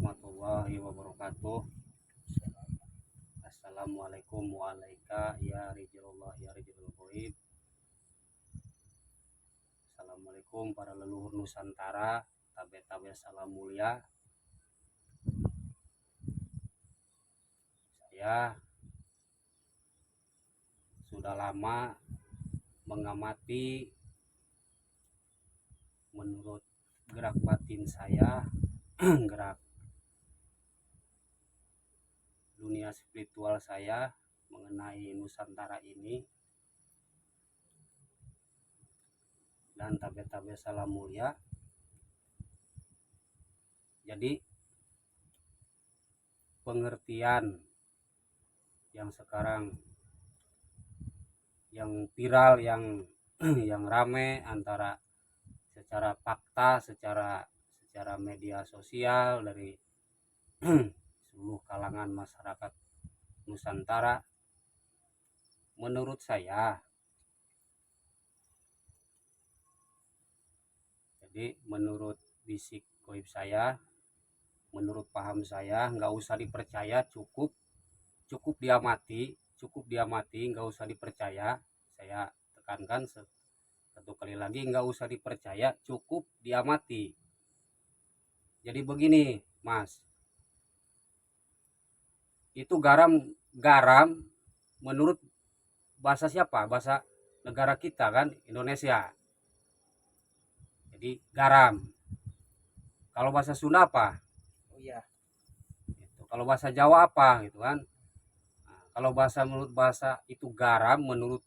warahmatullahi wabarakatuh. Assalamualaikum warahmatullahi ya rijulullah ya rijulul ghaib. Assalamualaikum para leluhur Nusantara, tabe-tabe salam mulia. Saya sudah lama mengamati menurut gerak batin saya, gerak dunia spiritual saya mengenai Nusantara ini, dan tabe-tabe salam mulia. Jadi pengertian yang sekarang yang viral, yang yang rame antara secara fakta, secara media sosial dari seluruh kalangan masyarakat Nusantara, menurut saya, jadi menurut bisik goib saya, menurut paham saya, nggak usah dipercaya, cukup diamati, nggak usah dipercaya. Saya tekankan satu kali lagi, nggak usah dipercaya, cukup diamati. Jadi begini, Mas, itu garam menurut bahasa siapa? Bahasa negara kita kan, Indonesia. Jadi garam. Kalau bahasa Sunda apa? Oh iya. Gitu. Kalau bahasa Jawa apa gitu kan? Nah, kalau menurut bahasa itu garam, menurut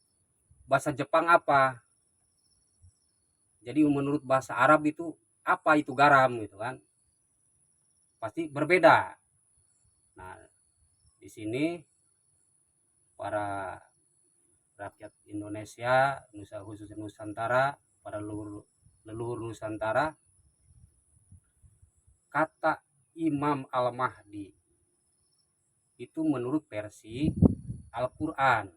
bahasa Jepang apa? Jadi menurut bahasa Arab itu apa itu garam gitu kan? Pasti berbeda. Nah, di sini para rakyat Indonesia, khususnya Nusantara, para leluhur Nusantara, kata Imam Al-Mahdi itu menurut versi Al-Quran,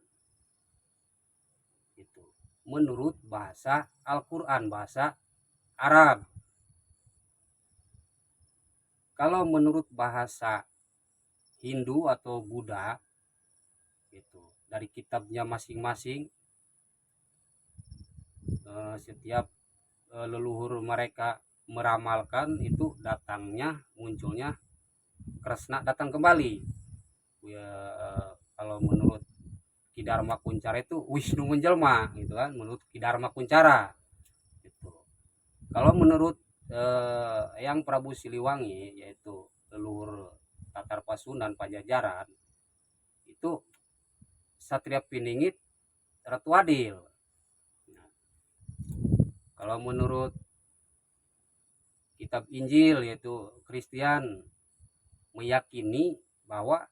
itu menurut bahasa Al-Quran, bahasa Arab. Kalau menurut bahasa Hindu atau Buddha, itu dari kitabnya masing-masing, setiap leluhur mereka meramalkan itu munculnya Kresna datang kembali. Ya, kalau menurut Ki Dharma Kunchara itu Wisnu menjelma gitu kan, menurut Ki Dharma Kunchara gitu. Kalau menurut yang Prabu Siliwangi, yaitu leluhur Tatar Pasundan Pajajaran, itu Satria Piningit Ratu Adil. Nah, kalau menurut kitab Injil, yaitu Kristen, meyakini bahwa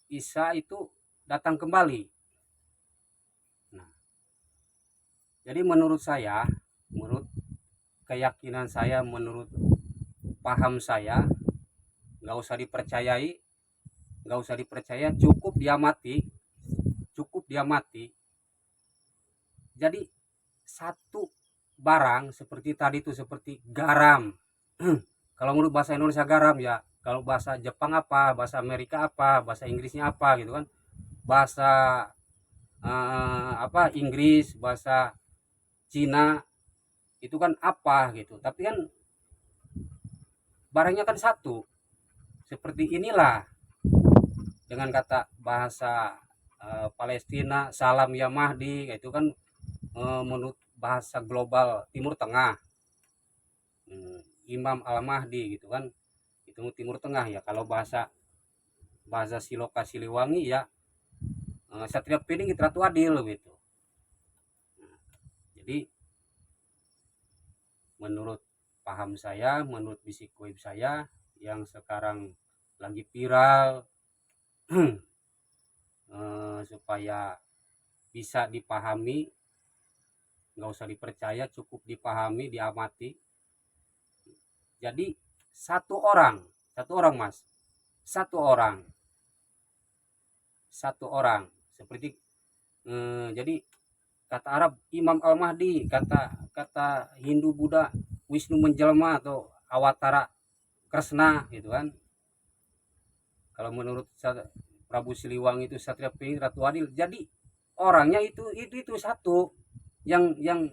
Isa itu datang kembali. Nah, jadi menurut saya, menurut keyakinan saya, menurut paham saya, nggak usah dipercaya, cukup diamati. Jadi satu barang seperti tadi itu, seperti garam. Kalau menurut bahasa Indonesia garam ya, kalau bahasa Jepang apa, bahasa Amerika apa, bahasa Inggrisnya apa gitu kan, bahasa Inggris, bahasa Cina itu kan apa gitu. Tapi kan barangnya kan satu. Seperti inilah dengan kata bahasa Palestina salam ya Mahdi, itu kan menurut bahasa global Timur Tengah, Imam Al-Mahdi gitu kan, itu Timur Tengah ya. Kalau bahasa Siloka Siliwangi ya Satria Piningit Ratu Adil gitu. Nah, jadi menurut paham saya, menurut bisik goib saya yang sekarang lagi viral, supaya bisa dipahami, nggak usah dipercaya, cukup dipahami, diamati. Jadi satu orang Mas, satu orang seperti jadi kata Arab Imam Al-Mahdi, kata Hindu Buddha Wisnu menjelma atau Awatara Kresna gitu kan. Kalau menurut Prabu Siliwangi itu Satria Piningit Ratu Adil, jadi orangnya itu satu. Yang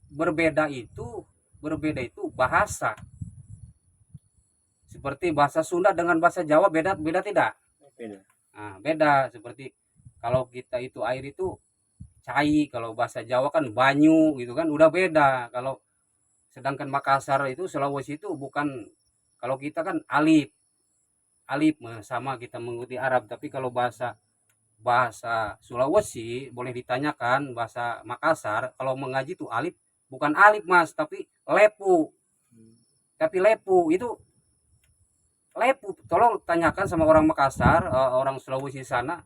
berbeda itu bahasa. Seperti bahasa Sunda dengan bahasa Jawa beda beda tidak? Beda. Nah, beda. Seperti kalau kita itu air itu cai, kalau bahasa Jawa kan banyu gitu kan, udah beda. Kalau sedangkan Makassar itu, Sulawesi itu bukan, kalau kita kan alif. Alif sama kita mengikuti Arab, tapi kalau bahasa bahasa Sulawesi boleh ditanyakan bahasa Makassar, kalau mengaji itu alif, bukan alif Mas, tapi lepu. Tapi lepu itu lepu, tolong tanyakan sama orang Makassar, orang Sulawesi sana.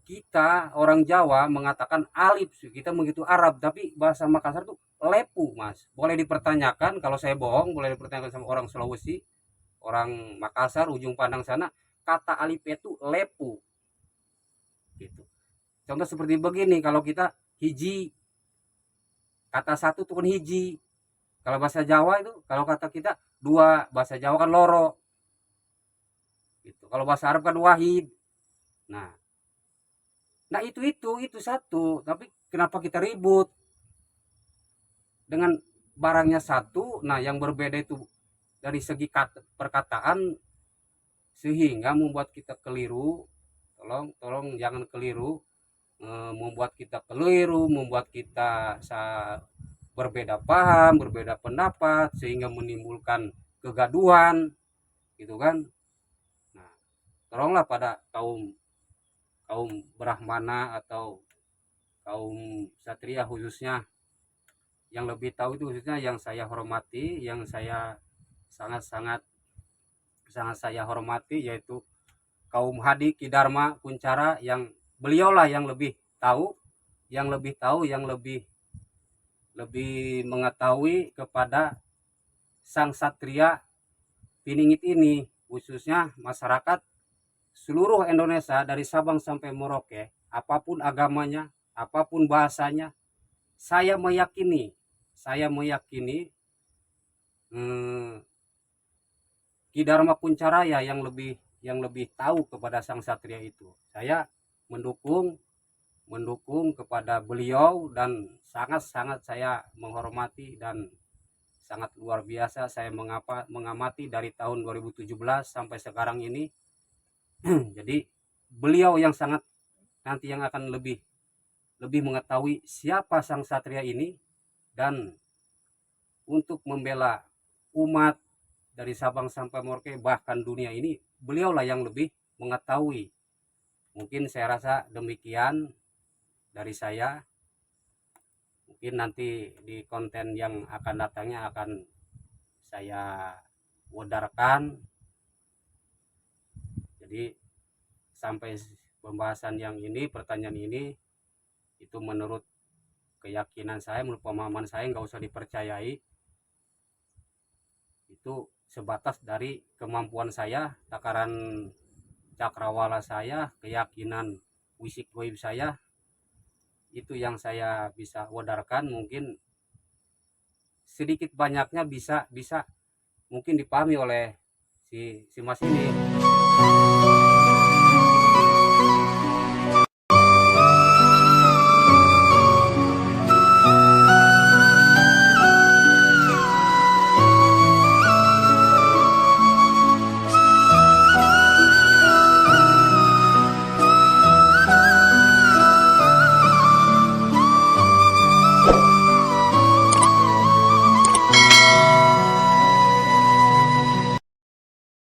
Kita orang Jawa mengatakan alif, kita begitu Arab, tapi bahasa Makassar tuh lepu Mas. Boleh dipertanyakan, kalau saya bohong boleh dipertanyakan sama orang Sulawesi, orang Makassar ujung pandang sana, kata alif itu lepu gitu. Contoh seperti begini, kalau kita hiji, kata satu itu kan hiji. Kalau bahasa Jawa itu, kalau kata kita dua, bahasa Jawa kan loro gitu. Kalau bahasa Arab kan wahid. Nah, itu satu, tapi kenapa kita ribut dengan barangnya satu? Nah, yang berbeda itu dari segi perkataan, sehingga membuat kita keliru. Tolong jangan keliru, membuat kita keliru, membuat kita berbeda paham, berbeda pendapat, sehingga menimbulkan kegaduhan gitu kan. Nah, tolonglah pada kaum Brahmana atau kaum Satria khususnya, yang lebih tahu itu khususnya yang saya hormati, yang saya sangat saya hormati, yaitu kaum Hadi Ki Dharma Kunchara, yang beliaulah yang lebih tahu, yang lebih mengetahui kepada sang Satria Piningit ini, khususnya masyarakat seluruh Indonesia dari Sabang sampai Merauke, apapun agamanya, apapun bahasanya, saya meyakini Ki Dharma Kuncaraya yang lebih tahu kepada sang Satria itu. Saya mendukung kepada beliau, dan sangat saya menghormati, dan sangat luar biasa saya mengamati dari tahun 2017 sampai sekarang ini. Jadi beliau yang sangat nanti yang akan lebih mengetahui siapa sang Satria ini, dan untuk membela umat dari Sabang sampai Merauke bahkan dunia ini, beliaulah yang lebih mengetahui. Mungkin saya rasa demikian dari saya. Mungkin nanti di konten yang akan datangnya akan saya wadarkan. Jadi sampai pembahasan yang ini, pertanyaan ini, itu menurut keyakinan saya, menurut pemahaman saya, nggak usah dipercayai. Itu sebatas dari kemampuan saya, takaran cakrawala saya, keyakinan wisik goib saya, itu yang saya bisa wadarkan. Mungkin sedikit banyaknya bisa mungkin dipahami oleh si mas ini.